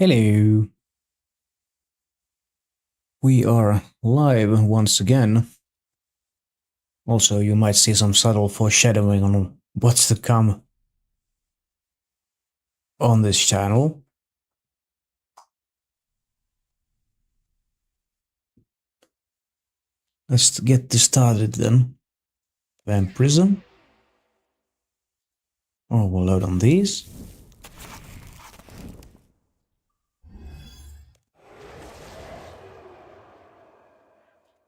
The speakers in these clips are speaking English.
Hello. We are live once again. Also, you might see some subtle foreshadowing on what's to come on this channel. Let's get this started then. Vampirism. Oh, we'll load on these.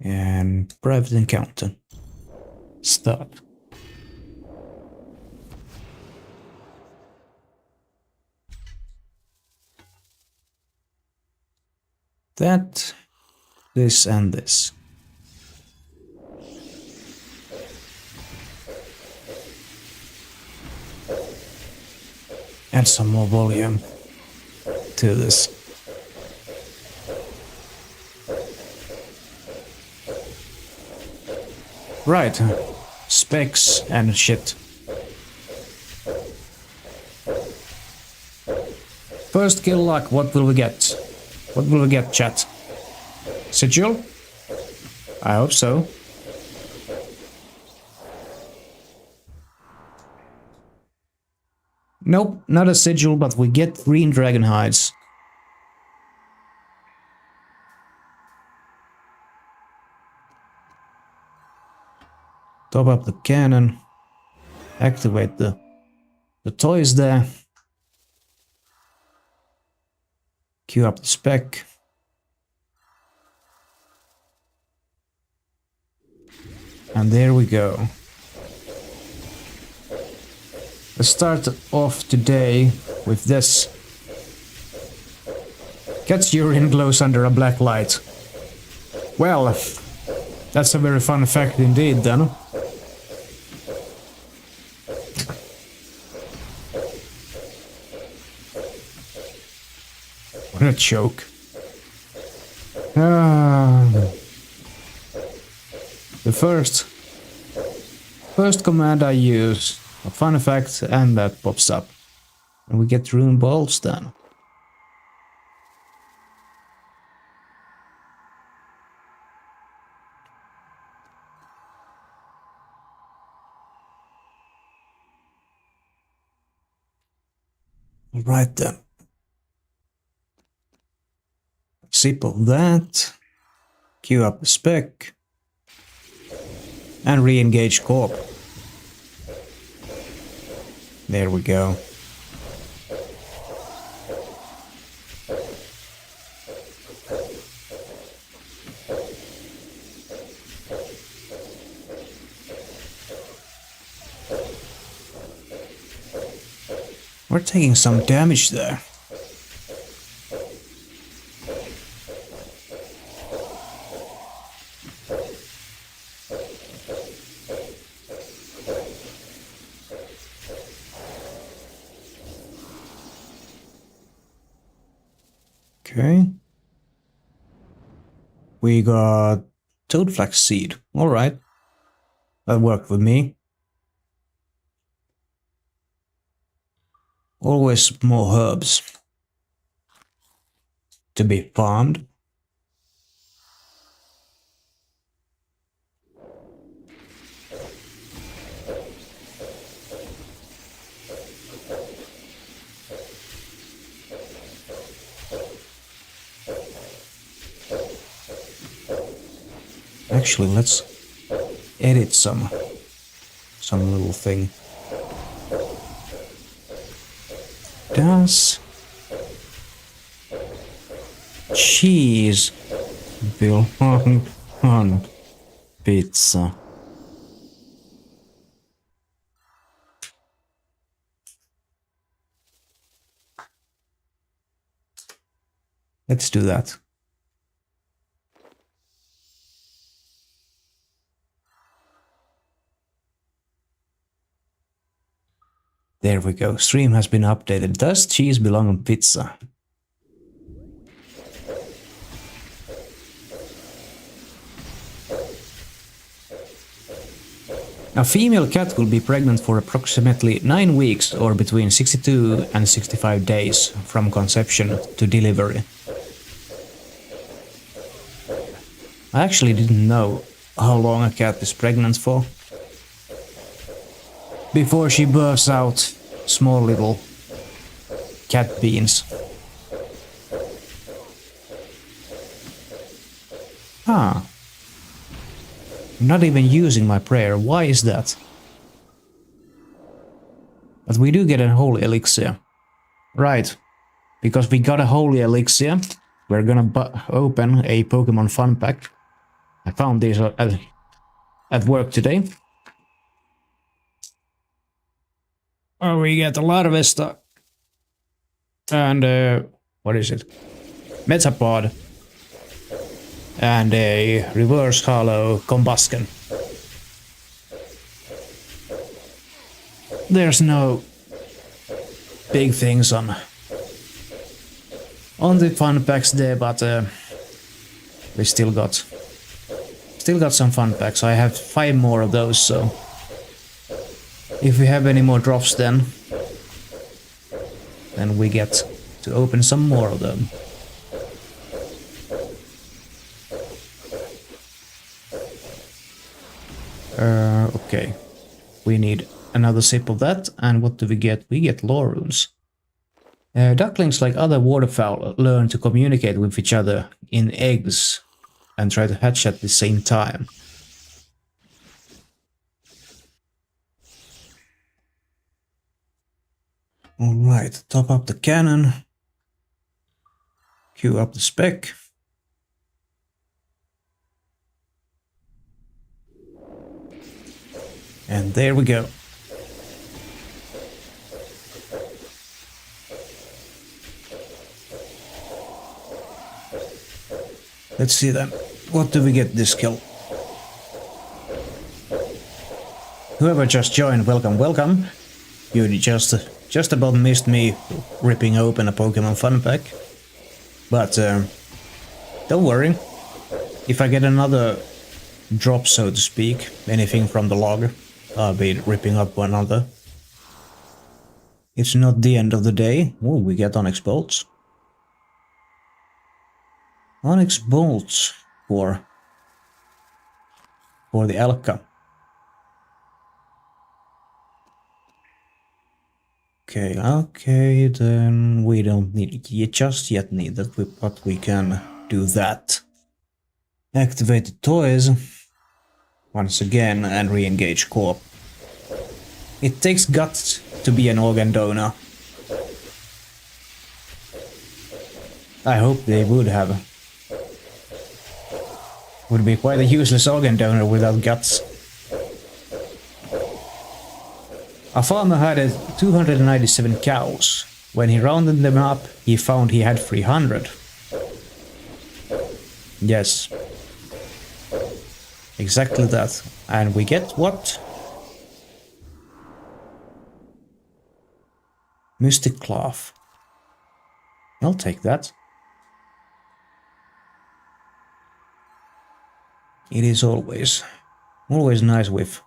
And private encounter. Start. That, this, and this. Add some more volume to this. Right, specs and shit. First kill luck, what will we get? What will we get, chat? Sigil? I hope so. Nope, not a sigil, but we get green dragon hides. Top up the cannon. Activate the toys there. Queue up the spec. And there we go. Let's start off today with this. Cat's urine glows under a black light. Well, that's a very fun fact indeed then. What a joke. The first command I use, a fun effect, and that pops up. And we get rune balls then. Alright then. Sip of that. Queue up the spec. And re-engage Corp. There we go. We're taking some damage there. Okay. We got toad flax seed. Alright. That worked with me. Always more herbs to be farmed. Actually, let's edit some little thing. Does cheese belong on pizza? Let's do that. There we go. Stream has been updated. Does cheese belong on pizza? A female cat will be pregnant for approximately 9 weeks or between 62 and 65 days from conception to delivery. I actually didn't know how long a cat is pregnant for. Before she births out small little cat beans. Ah. I'm not even using my prayer. Why is that? But we do get a holy elixir. Right. Because we got a holy elixir, we're gonna open a Pokemon Fun Pack. I found this at work today. Oh, we get a lot of stuff. And, what is it? Metapod. And a reverse hollow combustion. There's no big things on the fun packs there, but we still got some fun packs. I have 5 more of those, so if we have any more drops then we get to open some more of them. Okay, we need another sip of that, and what do we get? We get lore runes. Ducklings, like other waterfowl, learn to communicate with each other in eggs and try to hatch at the same time. Alright, top up the cannon, queue up the spec. And there we go. Let's see then. What do we get this kill? Whoever just joined, welcome, welcome. You just about missed me ripping open a Pokemon Fun Pack. But don't worry. If I get another drop, so to speak, anything from the log, I'll be ripping up one other. It's not the end of the day. Oh, we get Onyx Bolts. Onyx Bolts for the Elka. Okay, then we don't need just yet need that, but we can do that. Activate the toys once again and re-engage Corp. It takes guts to be an organ donor. I hope they would have. Would be quite a useless organ donor without guts. A farmer had 297 cows. When he rounded them up, he found he had 300. Yes. Exactly that. And we get what? Mystic Cloth. I'll take that. It is always nice with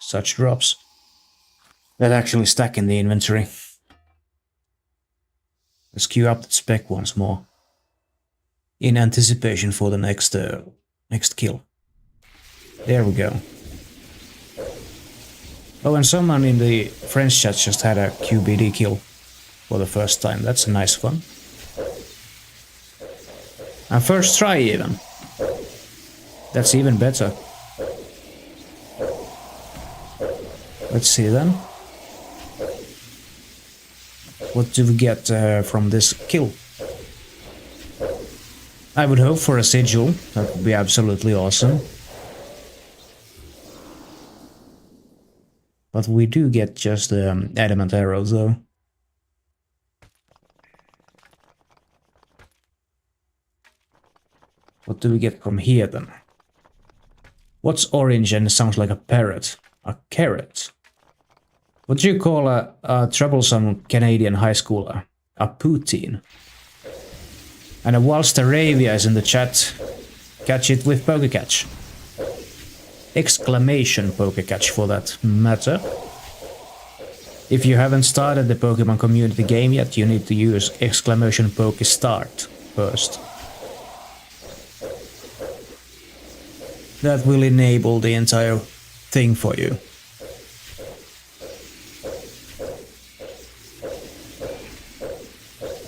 such drops that actually stack in the inventory. Let's queue up the spec once more in anticipation for the next kill. There we go. Oh, and someone in the French chat just had a QBD kill for the first time. That's a nice one. And first try even. That's even better. Let's see then. What do we get from this kill? I would hope for a sigil. That would be absolutely awesome. But we do get just adamant arrows though. What do we get from here then? What's orange and sounds like a parrot? A carrot. What do you call a troublesome Canadian high schooler? A poutine. And a Walstaravia is in the chat. Catch it with PokeCatch. exclamation Pokecatch for that matter. If you haven't started the Pokemon community game yet, you need to use exclamation Pokestart first. That will enable the entire thing for you.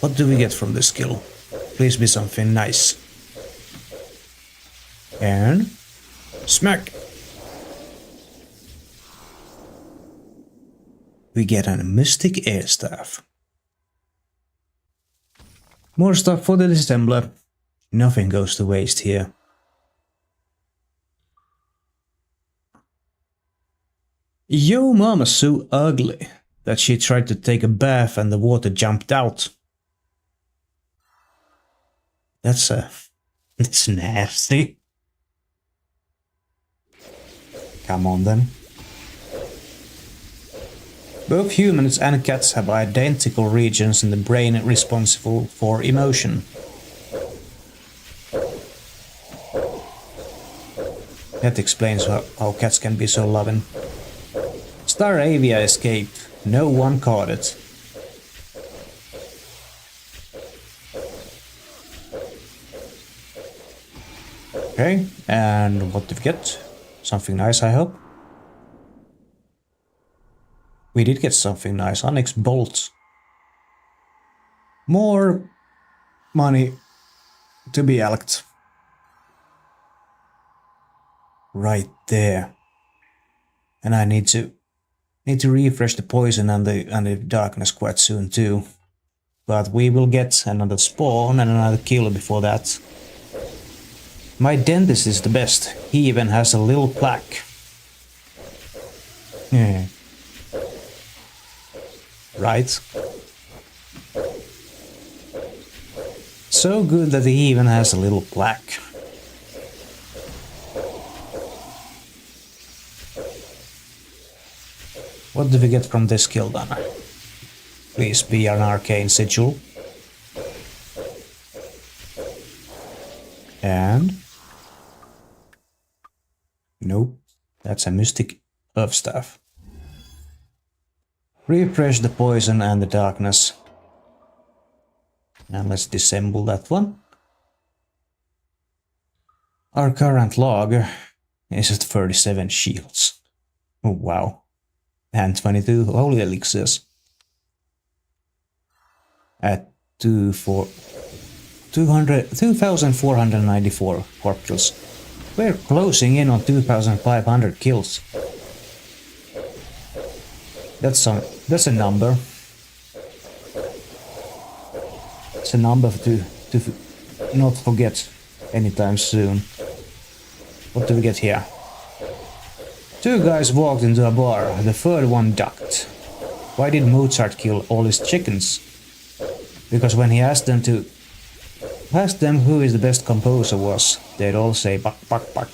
What do we get from this skill? Please be something nice. And smack! We get a Mystic Air Staff. More stuff for the Dissembler. Nothing goes to waste here. Yo mama's so ugly that she tried to take a bath and the water jumped out. That's nasty. Come on then. Both humans and cats have identical regions in the brain responsible for emotion. That explains how cats can be so loving. Staravia escaped. No one caught it. Okay, and what did we get? Something nice, I hope. We did get something nice. Onyx bolts. More money to be elked. Right there. And I need to refresh the poison and the darkness quite soon too. But we will get another spawn and another kill before that. My dentist is the best. He even has a little plaque. Yeah. Right? So good that he even has a little plaque. What do we get from this kill then? Please be an arcane sigil. And... nope, that's a mystic earth staff. Refresh the poison and the darkness. And let's disassemble that one. Our current log is at 37 shields. Oh wow. And 22 holy elixirs. At 2,494 corp kills. We're closing in on 2,500 kills. That's a number. It's a number to not forget anytime soon. What do we get here? Two guys walked into a bar, the third one ducked. Why did Mozart kill all his chickens? Because when he asked them who is the best composer was, they'd all say Bach, Bach, Bach.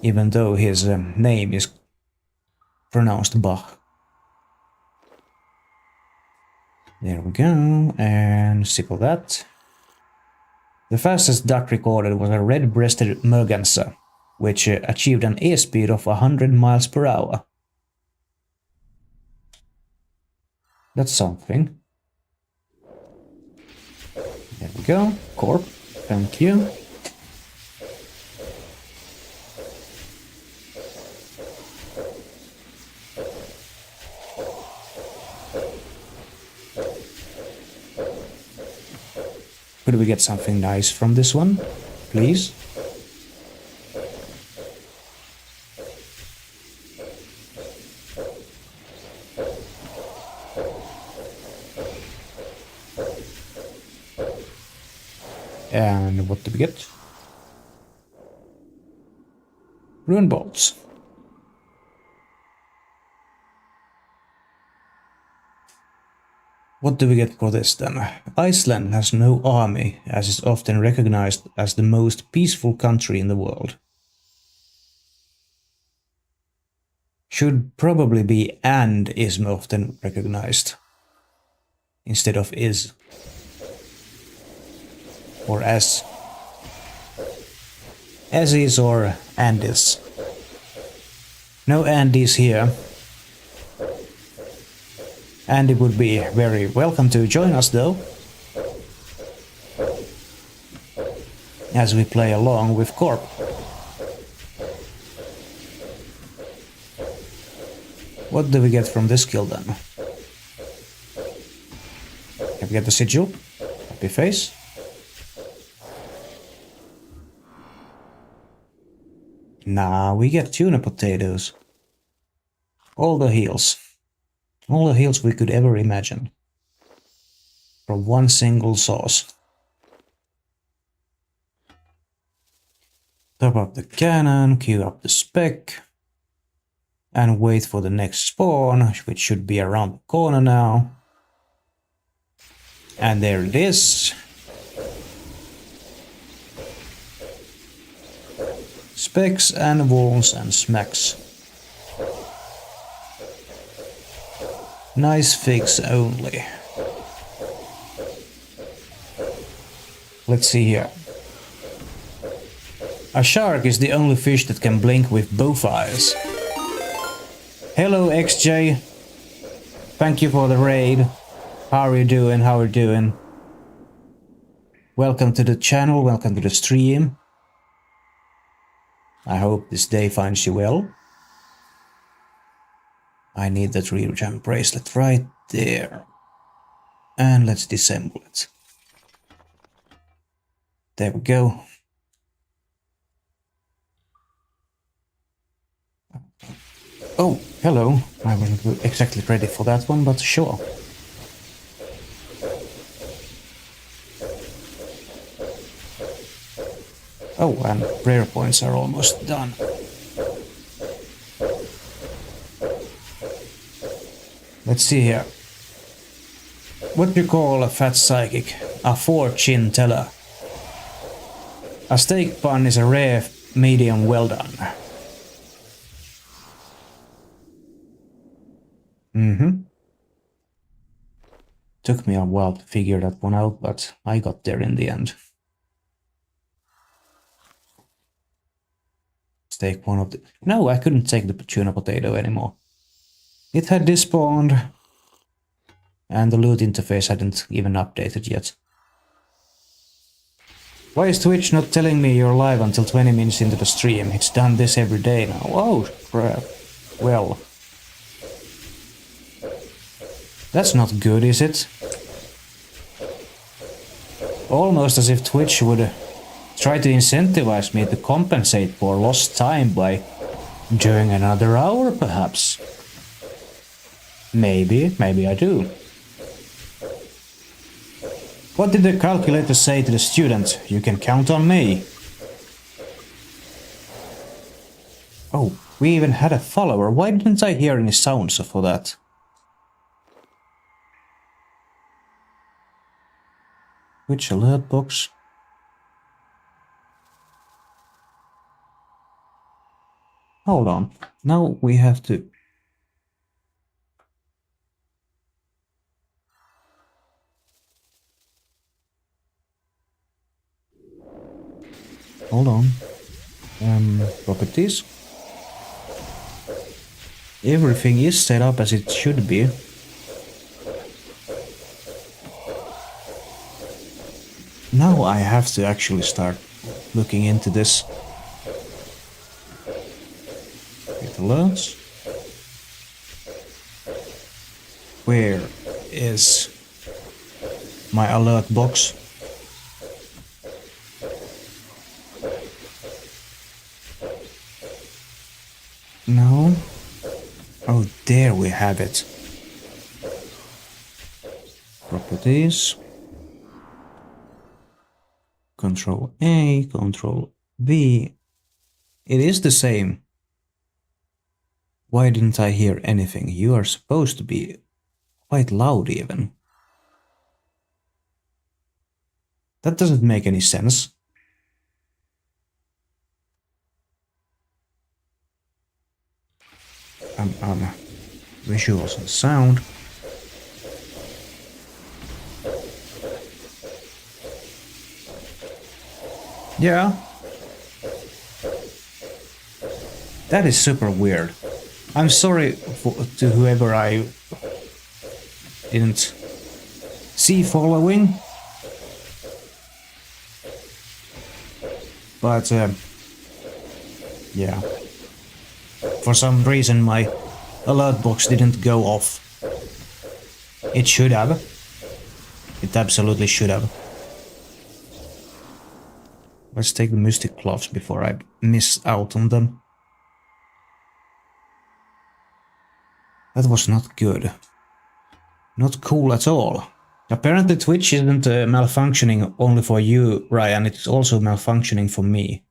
Even though his name is pronounced Bach. There we go, and sip of that. The fastest duck recorded was a red-breasted merganser, which achieved an airspeed of 100 miles per hour. That's something. There we go, Corp, thank you. Could we get something nice from this one, please? And what do we get? Rune bolts. What do we get for this then? Iceland has no army, as is often recognized as the most peaceful country in the world. Should probably be and is often recognized, instead of is. Or as is or Andes. No Andes here. Andy would be very welcome to join us though, as we play along with Corp. What do we get from this kill then? Can we get the sigil? Happy face. Nah, we get tuna potatoes. All the heals. All the heals we could ever imagine. From one single source. Top up the cannon, queue up the spec, and wait for the next spawn, which should be around the corner now. And there it is. Specs and wounds and smacks. Nice fix only. Let's see here. A shark is the only fish that can blink with both eyes. Hello XJ. Thank you for the raid. How are you doing? How are you doing? Welcome to the channel, welcome to the stream. I hope this day finds you well. I need that real gem bracelet right there. And let's disassemble it. There we go. Oh, hello. I wasn't exactly ready for that one, but sure. Oh, and prayer points are almost done. Let's see here. What do you call a fat psychic? A fortune teller. A steak bun is a rare, medium well done. Took me a while to figure that one out, but I got there in the end. Let's take one of the... No, I couldn't take the tuna potato anymore. It had despawned, and the loot interface hadn't even updated yet. Why is Twitch not telling me you're live until 20 minutes into the stream? It's done this every day now. Oh, crap. Well... That's not good, is it? Almost as if Twitch would try to incentivize me to compensate for lost time by doing another hour, perhaps. Maybe I do. What did the calculator say to the student? You can count on me. Oh, we even had a follower. Why didn't I hear any sounds for that? Which alert box? Hold on. Now we have to... Hold on. Properties. Everything is set up as it should be. Now I have to actually start looking into this. Get alerts. Where is my alert box? No. Oh, there we have it. Properties. Control A, Control V. It is the same. Why didn't I hear anything? You are supposed to be quite loud even. That doesn't make any sense. Visuals and sound. Yeah. That is super weird. I'm sorry to whoever I didn't see following. But yeah. For some reason my alert box didn't go off. It should have. It absolutely should have. Let's take the mystic gloves before I miss out on them. That was not good. Not cool at all. Apparently Twitch isn't malfunctioning only for you, Ryan, it's also malfunctioning for me.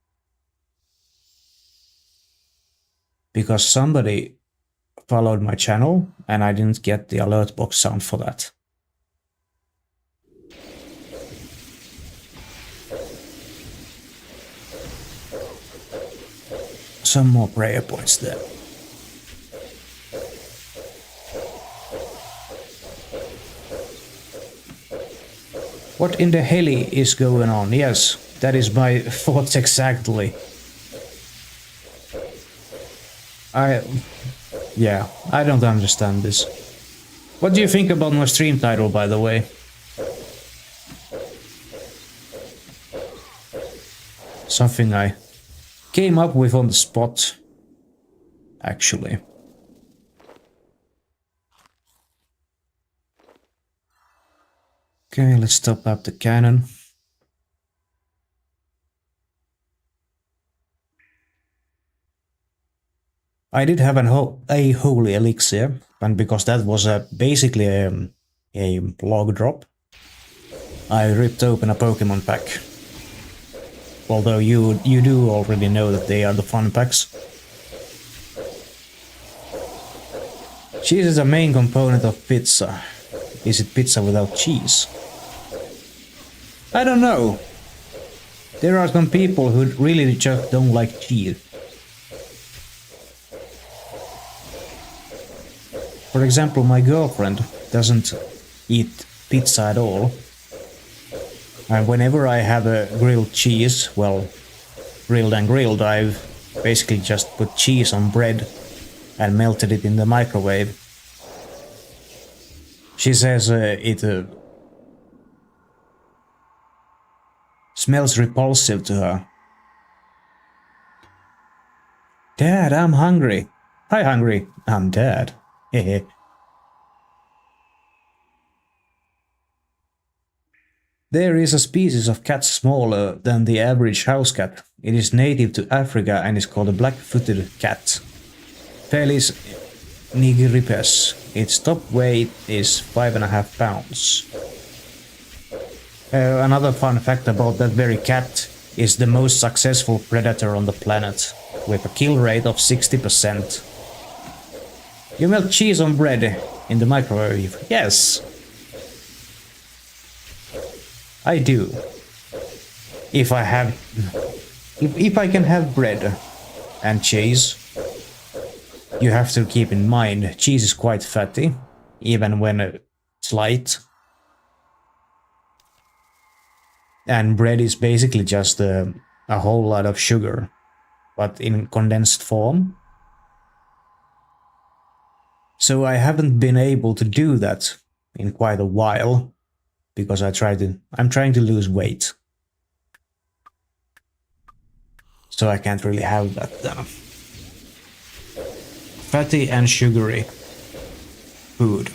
Because somebody followed my channel and I didn't get the alert box sound for that. Some more prayer points there. What in the hell is going on? Yes, that is my thoughts exactly. Yeah, I don't understand this. What do you think about my stream title, by the way? Something I came up with on the spot, actually. Okay, let's top up the cannon. I did have a holy elixir, and because that was basically a log drop, I ripped open a Pokemon pack. Although you do already know that they are the fun packs. Cheese is a main component of pizza. Is it pizza without cheese? I don't know. There are some people who really just don't like cheese. For example, my girlfriend doesn't eat pizza at all. And whenever I have a grilled cheese, well, grilled and grilled, I've basically just put cheese on bread and melted it in the microwave. She says it smells repulsive to her. Dad, I'm hungry. Hi, hungry. I'm Dad. Hehe. There is a species of cat smaller than the average house cat. It is native to Africa and is called a black-footed cat. Felis nigripes. Its top weight is 5.5 pounds. Another fun fact about that very cat is the most successful predator on the planet, with a kill rate of 60%. You melt cheese on bread in the microwave? Yes. I do. If I can have bread and cheese, you have to keep in mind cheese is quite fatty, even when it's light. And bread is basically just a whole lot of sugar, but in condensed form. So I haven't been able to do that in quite a while, because I'm trying to lose weight. So I can't really have that fatty and sugary food.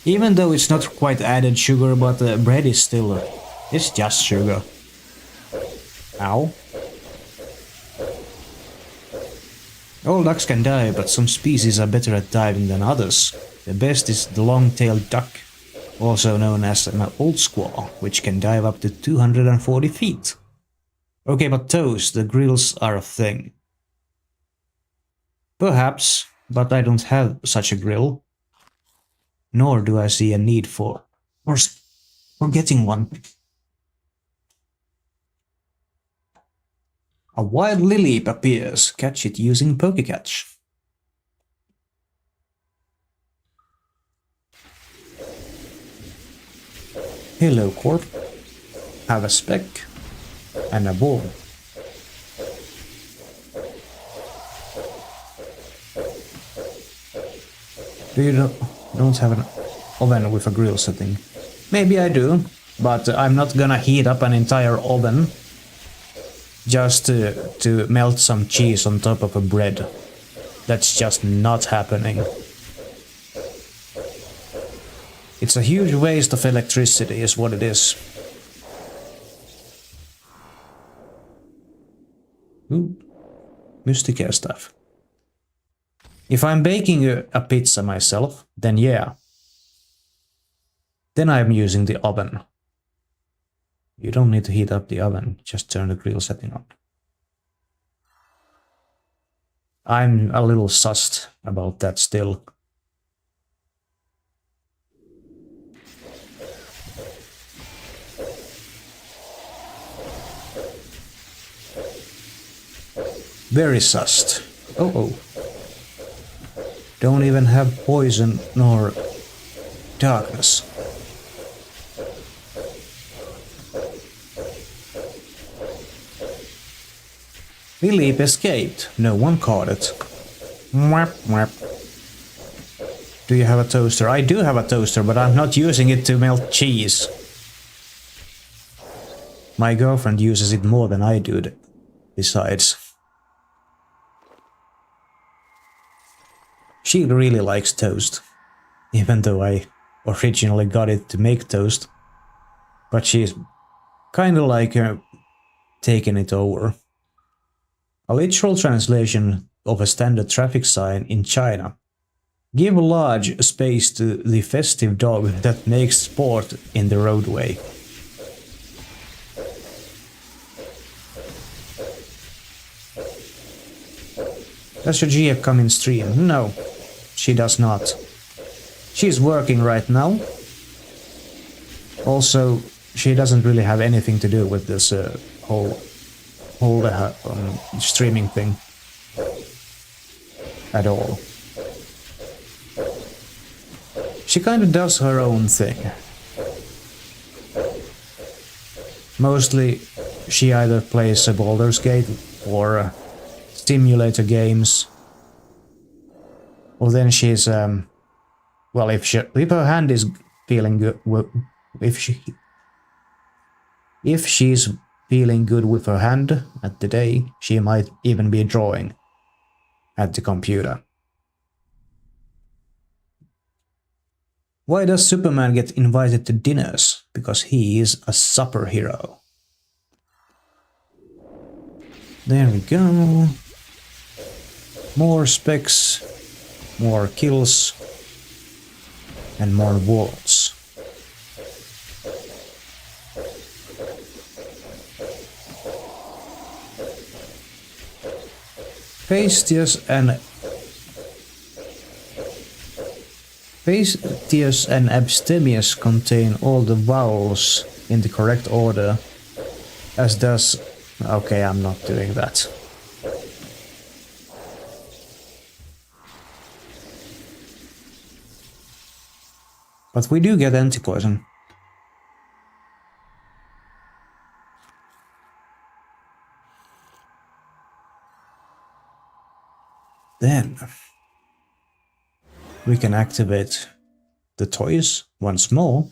Even though it's not quite added sugar, but bread is still, it's just sugar. Ow. All ducks can dive, but some species are better at diving than others. The best is the long-tailed duck, also known as an old squaw, which can dive up to 240 feet. Okay, but toast, the grills are a thing. Perhaps, but I don't have such a grill. Nor do I see a need for getting one. A wild lily appears. Catch it using Pokecatch. Hello, Corp. Have a speck and a ball. don't have an oven with a grill setting? Maybe I do, but I'm not gonna heat up an entire oven just to melt some cheese on top of a bread. That's just not happening. It's a huge waste of electricity is what it is. Ooh, Mysticare stuff. If I'm baking a pizza myself, then yeah. Then I'm using the oven. You don't need to heat up the oven, just turn the grill setting on. I'm a little sussed about that still. Very sussed. Oh. Don't even have poison nor darkness. Philippe escaped. No one caught it. Mwap, mwap. Do you have a toaster? I do have a toaster, but I'm not using it to melt cheese. My girlfriend uses it more than I do, besides. She really likes toast, even though I originally got it to make toast. But she's kinda like taking it over. A literal translation of a standard traffic sign in China. Give large space to the festive dog that makes sport in the roadway. Does your GF come in stream? No, she does not. She's working right now. Also, she doesn't really have anything to do with this whole streaming thing at all. She kind of does her own thing. Mostly, she either plays a Baldur's Gate or simulator games, or then she's well, if her hand is feeling good, if she's feeling good with her hand at the day, she might even be drawing at the computer. Why does Superman get invited to dinners? Because he is a superhero. There we go. More specs, more kills, and more walls. Fastius and abstemious contain all the vowels in the correct order, as does... Okay, I'm not doing that. But we do get anti-poison. Then we can activate the toys once more.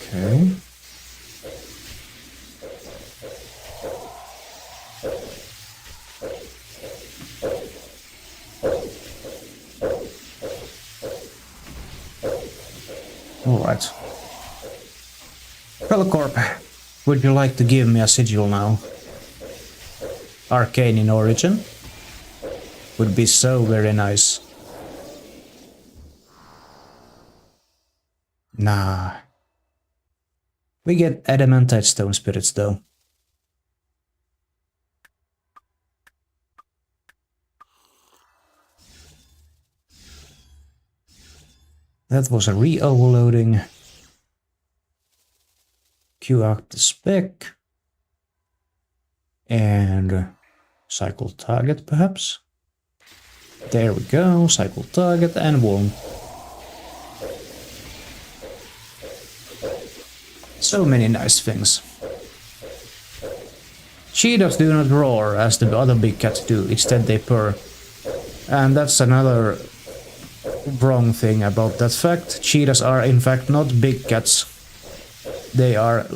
Okay. Alright. Fellow Corp, would you like to give me a sigil now? Arcane in origin? Would be so very nice. Nah. We get adamantite stone spirits though. That was a re-overloading. Queue up the spec. And cycle target perhaps. There we go, cycle target and wall. So many nice things. Cheetahs do not roar as the other big cats do, instead they purr. And that's another wrong thing about that fact. Cheetahs are in fact not big cats. They are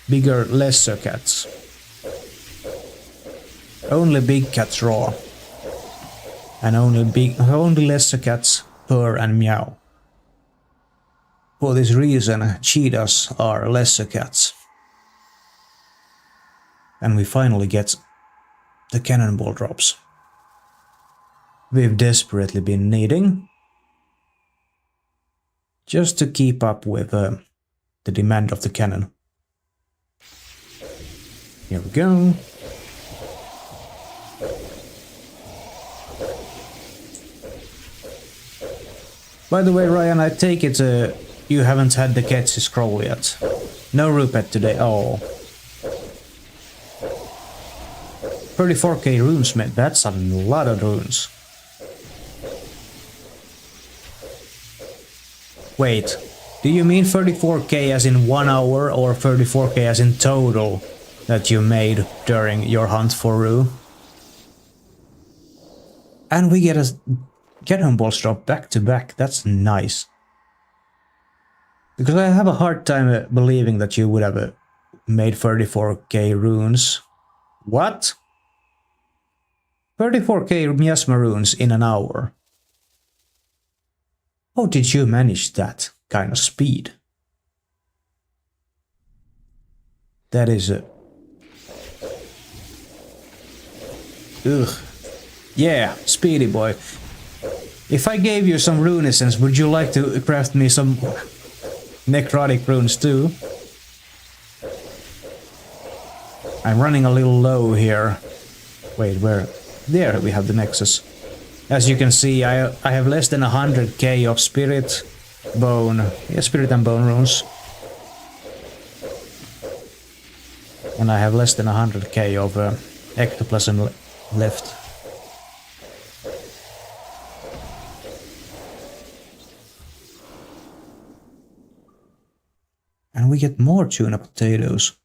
bigger, lesser cats. Only big cats roar. And only lesser cats purr and meow. For this reason, cheetahs are lesser cats. And we finally get the cannonball drops we've desperately been needing, just to keep up with the demand of the cannon. Here we go. By the way, Ryan, I take it you haven't had the Ketsi scroll yet. No Rupet today. Oh. 34k runes, man. That's a lot of runes. Wait, do you mean 34k as in 1 hour or 34k as in total that you made during your hunt for Rue? And we get a cannonballs drop back to back. That's nice. Because I have a hard time believing that you would have made 34k runes. What? 34k miasma runes in an hour. How did you manage that kind of speed? That is a... Ugh. Yeah, speedy boy. If I gave you some rune essence, would you like to craft me some necrotic runes too? I'm running a little low here. Wait, where? There we have the nexus. As you can see, I have less than 100k of spirit, bone, yeah, spirit and bone runes. And I have less than 100k of ectoplasm left. And we get more tuna potatoes.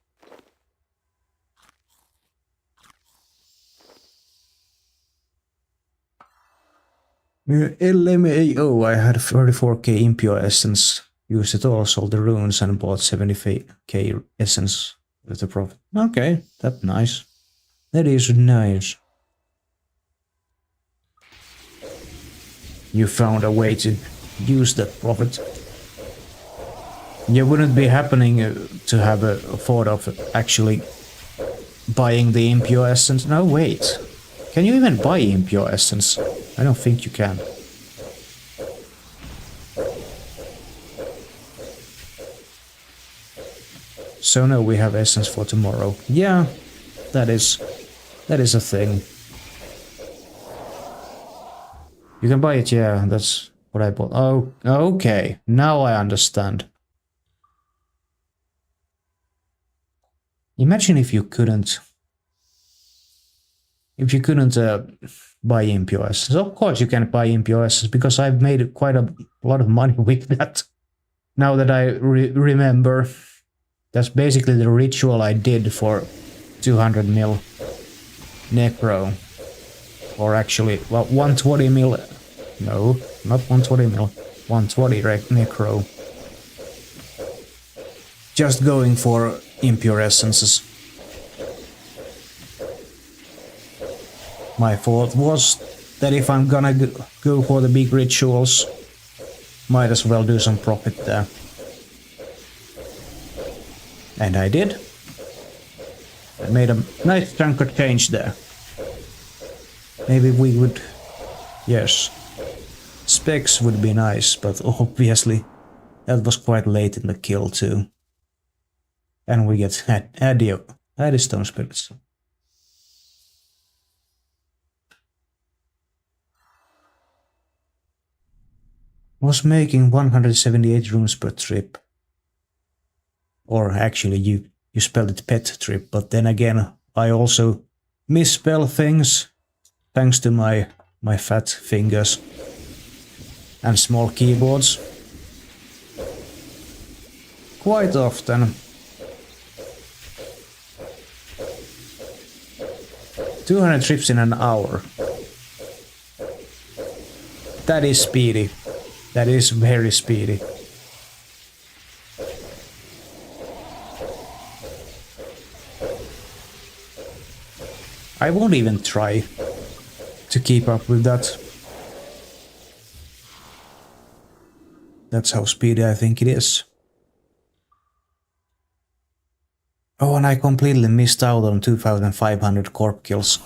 LMAO, I had 34k impure essence, used it all, sold the runes and bought 70k essence with the profit. Okay, that's nice. That is nice. You found a way to use that profit. You wouldn't be happening to have a thought of actually buying the impure essence. No, wait. Can you even buy impure essence? I don't think you can. So no, we have essence for tomorrow. Yeah, that is a thing. You can buy it, yeah, that's what I bought. Oh, okay, now I understand. Imagine if you couldn't buy impure essence. Of course you can buy impure essence, because I've made quite a lot of money with that. Now that I remember, that's basically the ritual I did for 200 mil necro. Or actually, well, 120 mil, no, not 120 mil, 120 necro. Just going for impure essences. My thought was that if I'm gonna go for the big rituals, might as well do some profit there. And I did. I made a nice chunk of change there. Maybe we would... Yes. Specs would be nice, but obviously that was quite late in the kill too. And we get Addystone spirits. Was making 178 runes per trip. Or actually you spelled it pet trip, but then again I also misspell things thanks to my fat fingers and small keyboards. Quite often. 200 trips in an hour. That is speedy. That is very speedy. I won't even try to keep up with that. That's how speedy I think it is. Oh, and I completely missed out on 2,500 Corp kills.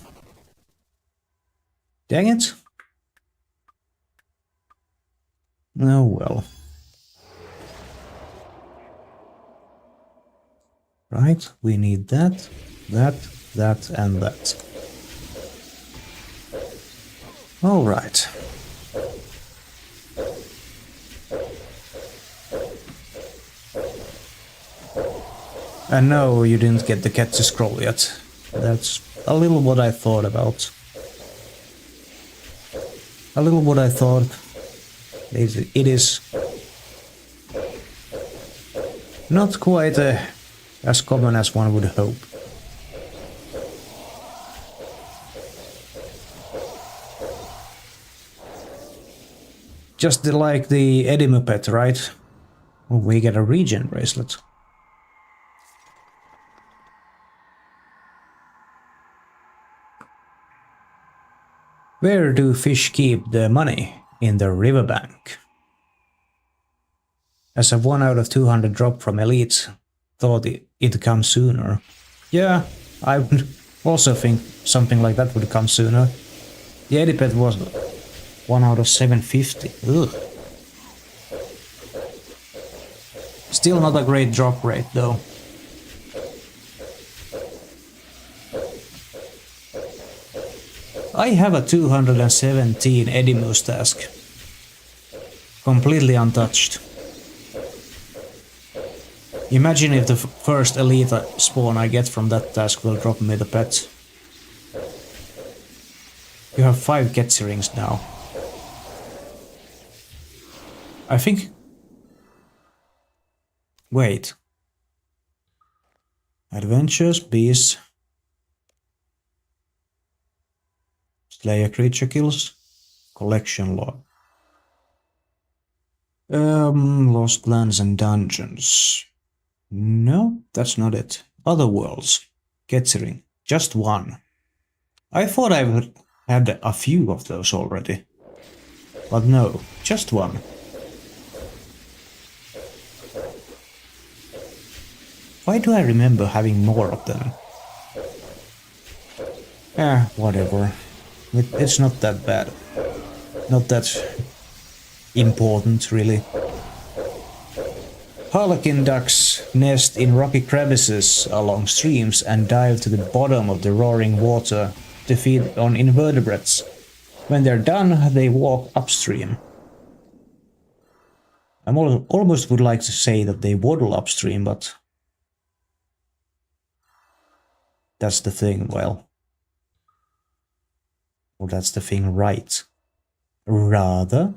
Dang it. Oh well. Right, we need that, that, and that. All right. And no, you didn't get the cat to scroll yet. That's a little what I thought about. A little what I thought. It is not quite as common as one would hope. Just like the Edimu pet, right? Oh, we get a regen bracelet. Where do fish keep the money? In the riverbank. As a 1 out of 200 drop from Elite, thought it'd come sooner. Yeah, I would also think something like that would come sooner. The Edipet was 1 out of 750. Ugh. Still not a great drop rate though. I have a 217 Edimus task. Completely untouched. Imagine if the first elite spawn I get from that task will drop me the pet. You have 5 Getsi rings now. I think... Wait. Adventures, beasts... Slayer creature kills, collection log. Lost lands and dungeons. No, that's not it. Other worlds. Getsi, just 1. I thought I would had a few of those already. But no, just 1. Why do I remember having more of them? Whatever. It's not that bad. Not that important, really. Harlequin ducks nest in rocky crevices along streams and dive to the bottom of the roaring water to feed on invertebrates. When they're done, they walk upstream. I almost would like to say that they waddle upstream, but... That's the thing, well... Well, that's the thing, right? Rather...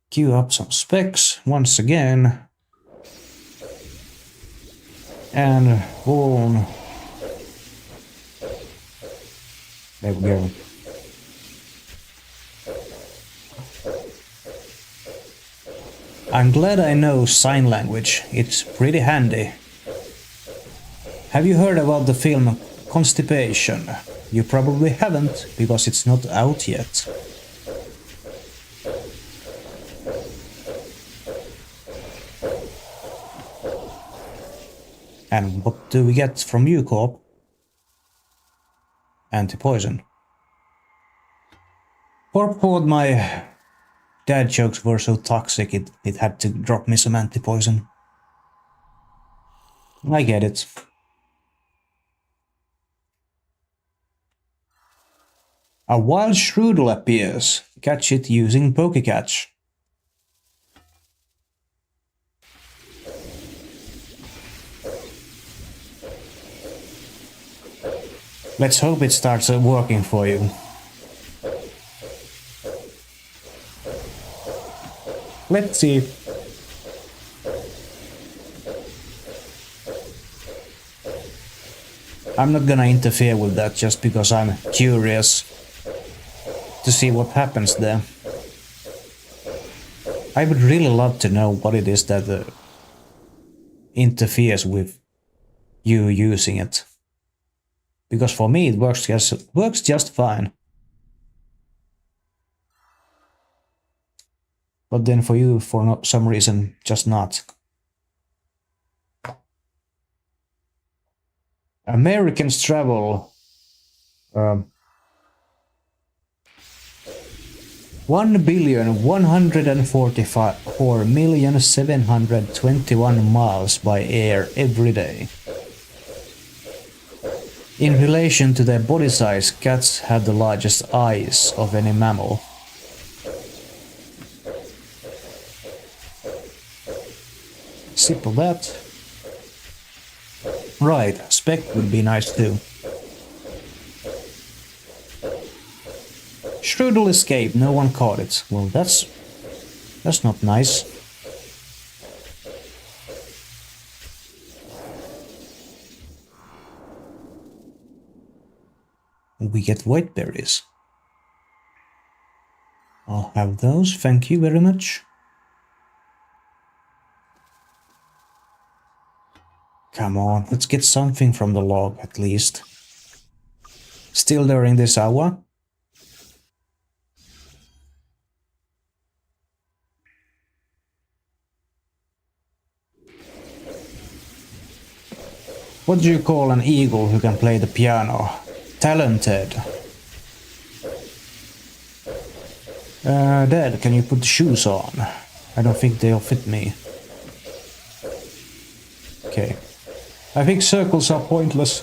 Queue up some specs once again. And boom. There we go. I'm glad I know sign language. It's pretty handy. Have you heard about the film Constipation? You probably haven't, because it's not out yet. And what do we get from you, Corp? Anti-poison. Corp thought my dad jokes were so toxic it had to drop me some anti-poison. I get it. A wild Shroodle appears. Catch it using Pokecatch. Let's hope it starts working for you. Let's see. I'm not gonna interfere with that just because I'm curious to see what happens there. I would really love to know what it is that interferes with you using it. Because for me it works just fine. But then for you, for some reason, just not. Americans travel 1,144,721 miles by air every day. In relation to their body size, cats have the largest eyes of any mammal. Sip of that. Right, speck would be nice too. Strudel escaped, no one caught it. Well, that's not nice. We get white berries. I'll have those, thank you very much. Come on, let's get something from the log at least. Still during this hour. What do you call an eagle who can play the piano? Talented. Dad, can you put the shoes on? I don't think they'll fit me. Okay. I think circles are pointless.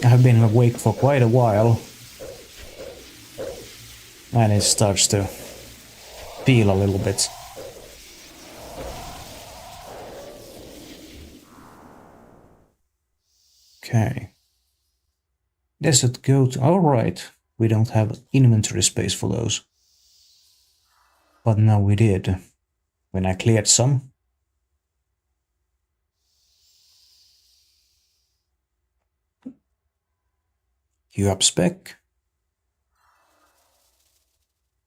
I have been awake for quite a while. And it starts to feel a little bit. Okay. Desert goat. Alright. We don't have inventory space for those. But now we did. When I cleared some. Queue up spec.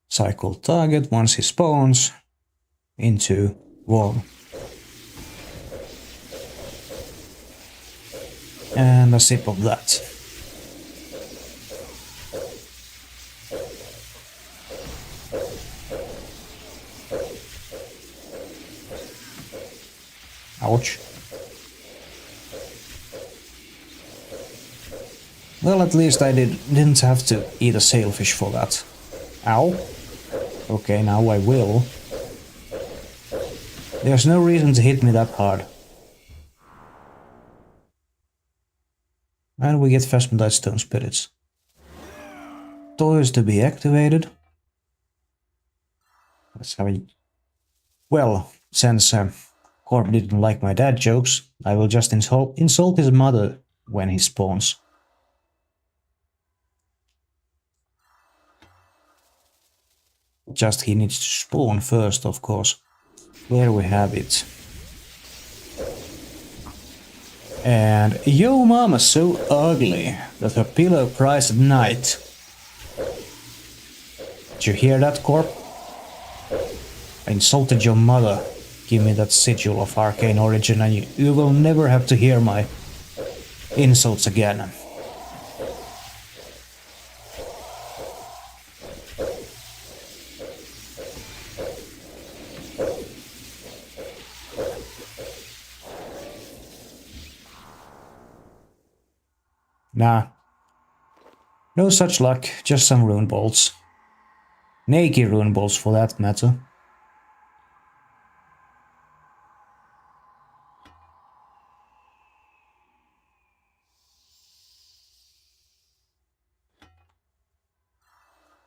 Cycle target once he spawns into wall. And a sip of that. Ouch. Well, at least I didn't have to eat a sailfish for that. Ow. Okay, now I will. There's no reason to hit me that hard. And we get Phasmodite Stone Spirits. Toys to be activated. Let's have a... Well, since Corp didn't like my dad jokes, I will just insult his mother when he spawns. Just he needs to spawn first, of course. There we have it. And yo mama's so ugly that her pillow cries at night. Did you hear that, Corp? I insulted your mother. Give me that sigil of arcane origin and you will never have to hear my insults again. Nah. No such luck, just some rune bolts. Naked rune bolts for that matter.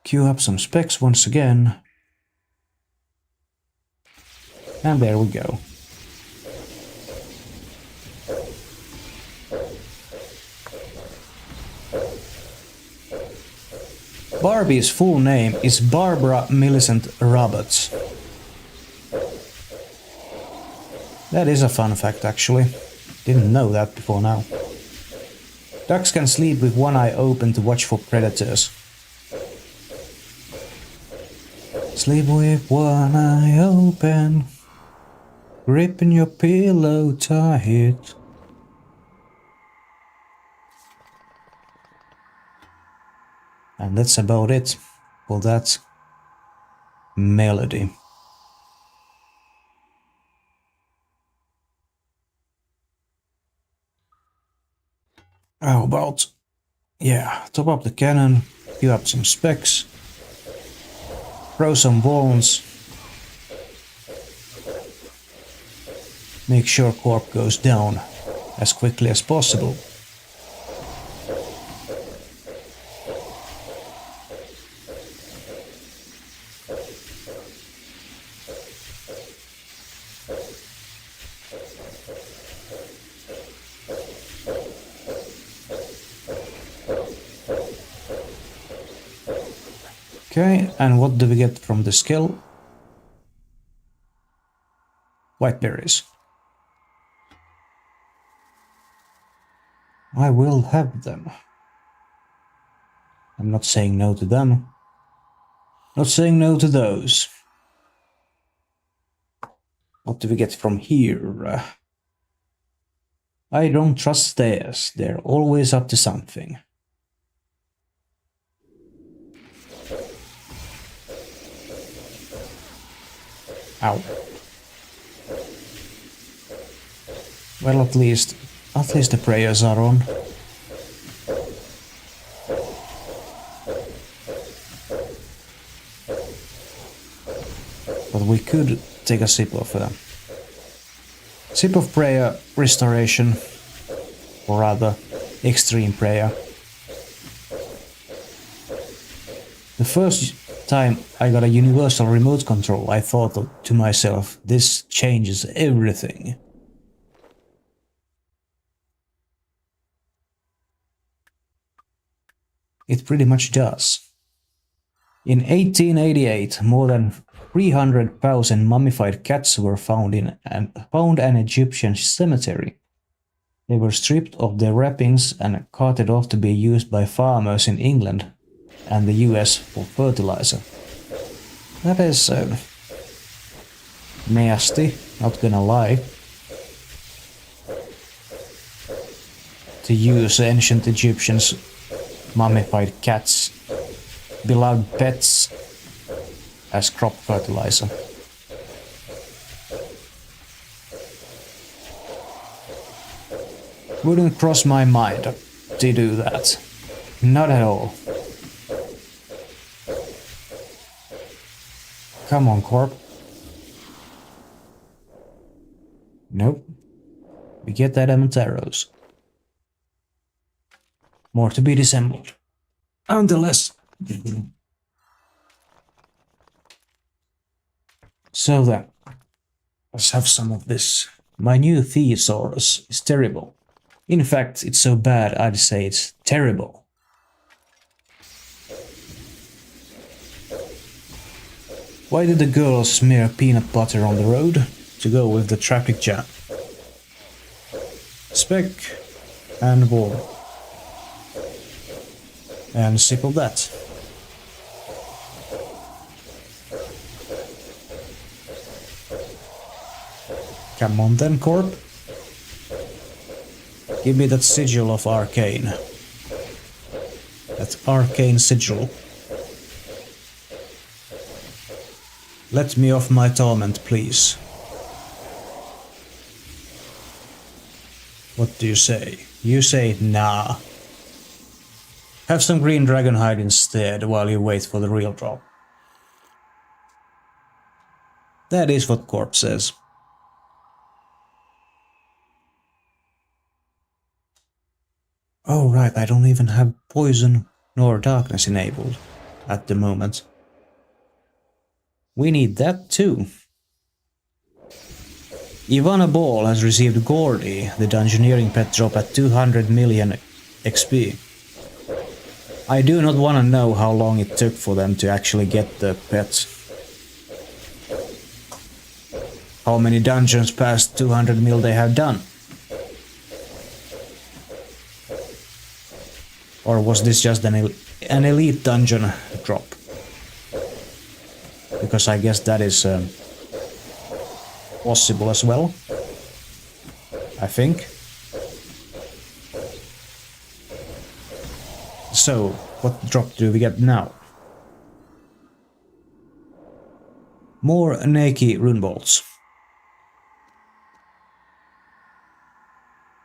Queue up some specs once again. And there we go. Barbie's full name is Barbara Millicent Roberts. That is a fun fact, actually. Didn't know that before now. Ducks can sleep with one eye open to watch for predators. Sleep with one eye open, gripping your pillow tight. And that's about it for that melody. How about, yeah, top up the cannon, queue up some specs, throw some walls, make sure Corp goes down as quickly as possible. Okay, and what do we get from the skill? White berries. I will have them. I'm not saying no to them. Not saying no to those. What do we get from here? I don't trust stairs. They're always up to something. Ow. Well, at least the prayers are on. But we could take a sip of prayer restoration, or rather, extreme prayer. The first time I got a universal remote control, I thought to myself, this changes everything. It pretty much does. In 1888, more than 300,000 mummified cats were found in an Egyptian cemetery. They were stripped of their wrappings and carted off to be used by farmers in England and the US for fertilizer. That is nasty, not gonna lie. To use ancient Egyptians' mummified cats, beloved pets, as crop fertilizer. Wouldn't cross my mind to do that. Not at all. Come on, Corp. Nope. We get that Amonteros. More to be dissembled. Nonetheless. So then, let's have some of this. My new Thesaurus is terrible. In fact, it's so bad I'd say it's terrible. Why did the girls smear peanut butter on the road? To go with the traffic jam. Spec and wall. And sip of that. Come on then, Corp. Give me that sigil of arcane. That arcane sigil. Let me off my torment, please. What do you say? You say nah. Have some green dragon hide instead while you wait for the real drop. That is what Corp says. Oh right, I don't even have poison nor darkness enabled at the moment. We need that too. Ivana Ball has received Gordy, the dungeoneering pet drop at 200 million XP. I do not want to know how long it took for them to actually get the pet. How many dungeons past 200 mil they have done. Or was this just an elite dungeon drop? Because I guess that is possible as well. I think. So, what drop do we get now? More Neki rune bolts.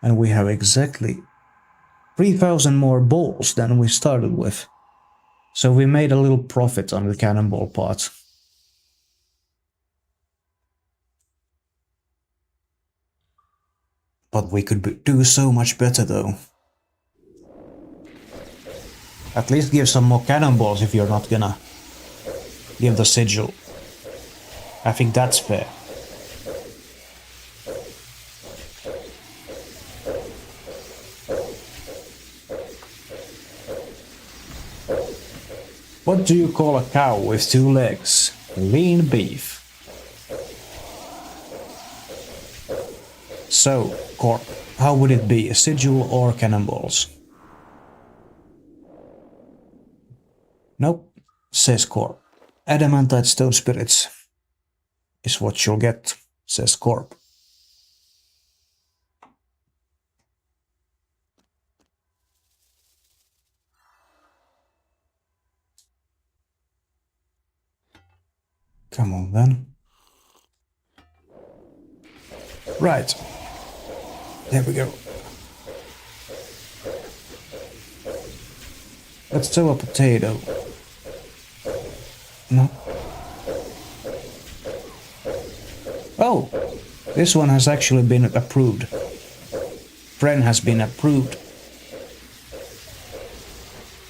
And we have exactly 3,000 more balls than we started with. So we made a little profit on the cannonball part. But we could do so much better though. At least give some more cannonballs if you're not gonna give the sigil. I think that's fair. What do you call a cow with 2 legs? Lean beef. So, Corp, how would it be? A sigil or cannonballs? Nope, says Corp. Adamantite stone spirits is what you'll get, says Corp. Come on then. Right. There we go. Let's throw a potato. No. Oh! This one has actually been approved. Friend has been approved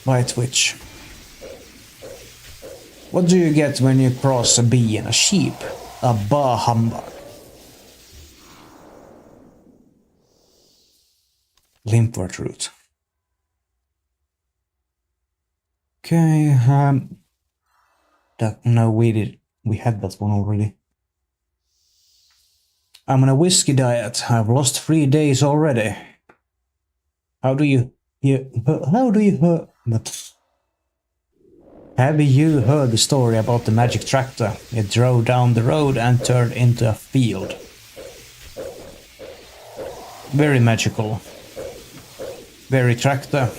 by Twitch. What do you get when you cross a bee and a sheep? A bah humbug. Limpwort root. Okay, no, we had that one already. I'm on a whiskey diet. I've lost 3 days already. Have you heard the story about the magic tractor? It drove down the road and turned into a field. Very magical. Very tractor.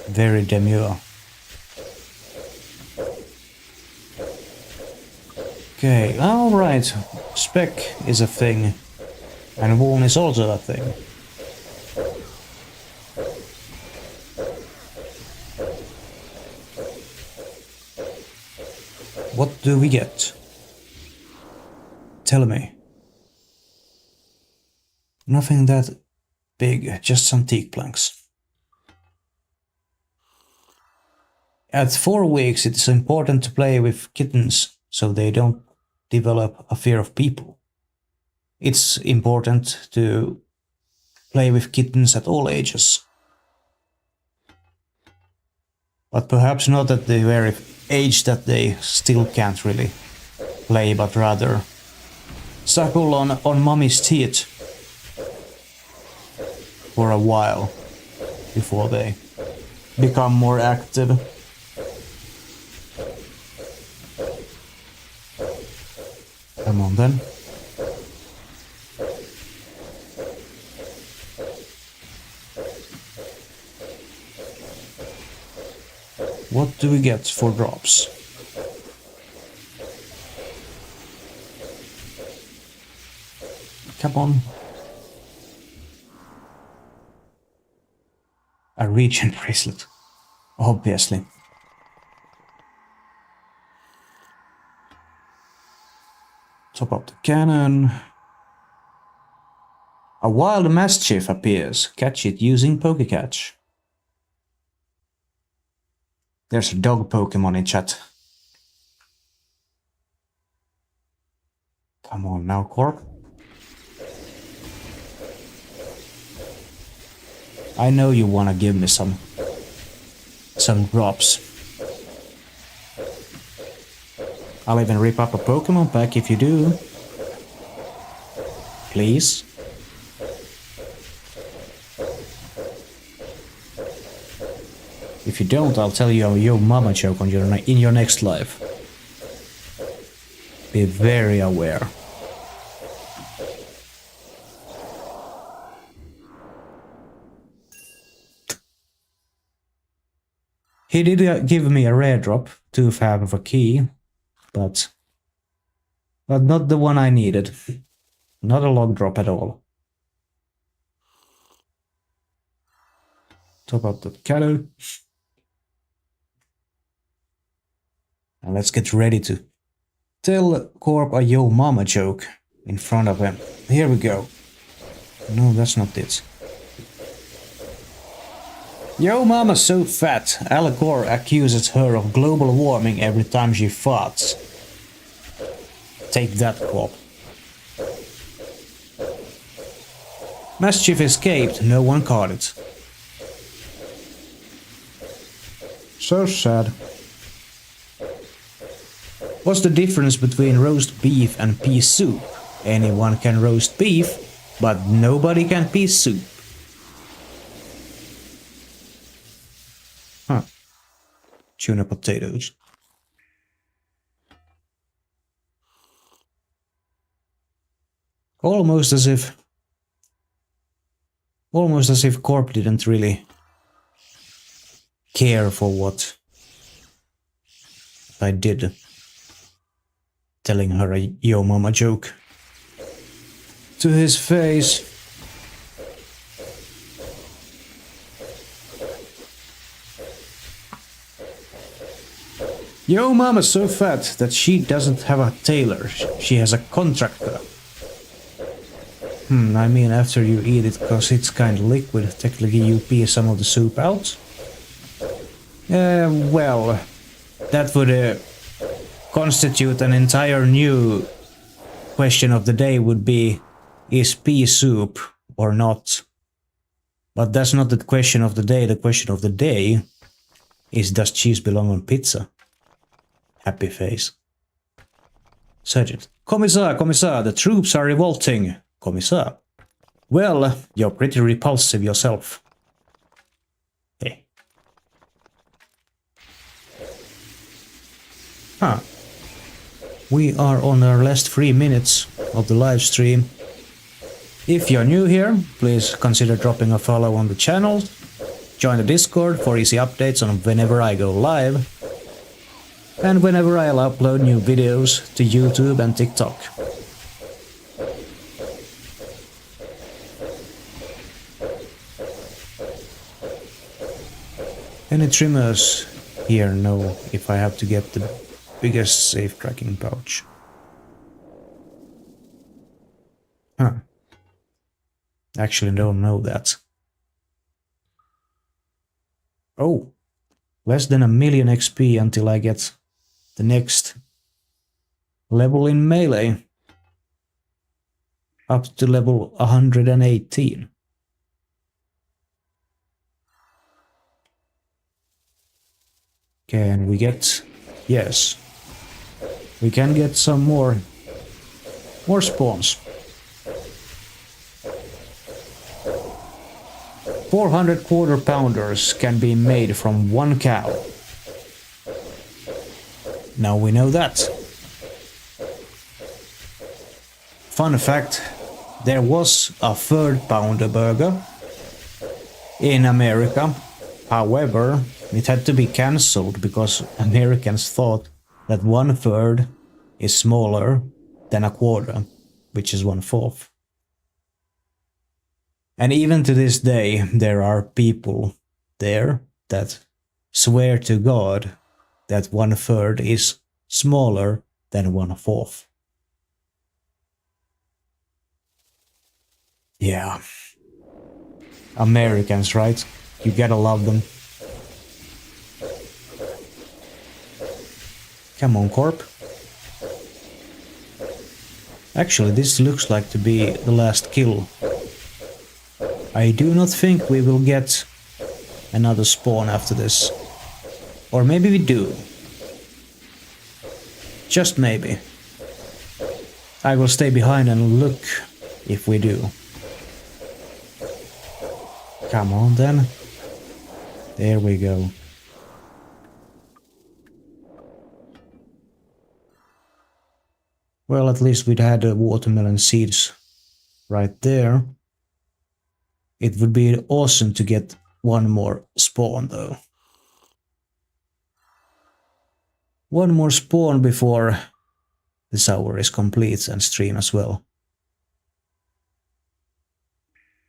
Very demure. Okay, alright. Spec is a thing. And wool is also a thing. What do we get? Tell me. Nothing that big, just some teak planks. At 4 weeks, it's important to play with kittens so they don't develop a fear of people. It's important to play with kittens at all ages. But perhaps not at the very age that they still can't really play, but rather suckle on mommy's teeth for a while before they become more active. Come on then. What do we get for drops? Come on. A regen bracelet. Obviously. Top up the cannon. A wild mischief appears. Catch it using Pokecatch. There's a dog Pokemon in chat. Come on now, Corp. I know you wanna give me some some drops. I'll even rip up a Pokemon pack if you do. Please. If you don't, I'll tell you a yo mama joke on in your next life. Be very aware. He did give me a rare drop, 2/5 of a key, but not the one I needed. Not a log drop at all. Top up that Kalu. And let's get ready to tell Corp a yo mama joke in front of him. Here we go. No, that's not it. Yo mama's so fat, Al Gore accuses her of global warming every time she farts. Take that, Corp. Mischief escaped, no one caught it. So sad. What's the difference between roast beef and pea soup? Anyone can roast beef, but nobody can pea soup. Huh. Tuna potatoes. Almost as if Corp didn't really care for what I did. Telling her a yo mama joke to his face. Yo mama's so fat that she doesn't have a tailor, she has a contractor. I mean, after you eat it, cause it's kind of liquid, technically you pee some of the soup out. Well, that would constitute an entire new question of the day would be, is pea soup or not? But that's not the question of the day. The question of the day is, does cheese belong on pizza? Happy face. Sergeant. Commissar, Commissar, the troops are revolting. Commissar. Well, you're pretty repulsive yourself. Hey. Huh. We are on our last 3 minutes of the live stream. If you're new here, please consider dropping a follow on the channel. Join the Discord for easy updates on whenever I go live. And whenever I'll upload new videos to YouTube and TikTok. Any trimmers here know if I have to get the biggest safe tracking pouch? Huh. Actually don't know that. Oh, less than 1,000,000 XP until I get the next level in melee. Up to level 118. Can we get... Yes. We can get some more spawns. 400 quarter pounders can be made from one cow. Now we know that. Fun fact, there was a third pounder burger in America. However, it had to be cancelled because Americans thought that 1/3 is smaller than a quarter, which is 1/4. And even to this day, there are people there that swear to God that 1/3 is smaller than 1/4. Yeah. Americans, right? You gotta love them. Come on, Corp. Actually, this looks like to be the last kill. I do not think we will get another spawn after this. Or maybe we do. Just maybe. I will stay behind and look if we do. Come on then. There we go. Well, at least we'd had the watermelon seeds right there. It would be awesome to get one more spawn though. One more spawn before this hour is complete and stream as well.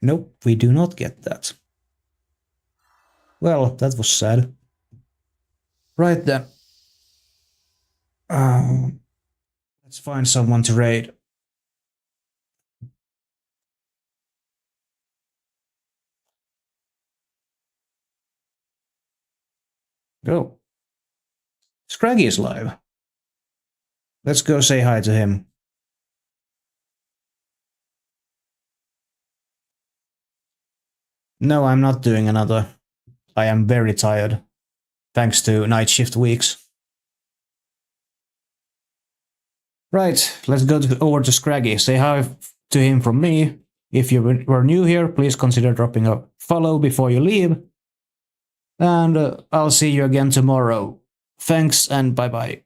Nope, we do not get that. Well, that was sad. Right then. Let's find someone to raid. Go. Scraggy is live. Let's go say hi to him. No, I'm not doing another. I am very tired. Thanks to night shift weeks. Right, let's go over to Scraggy. Say hi to him from me. If you were new here, please consider dropping a follow before you leave. And I'll see you again tomorrow. Thanks and bye-bye.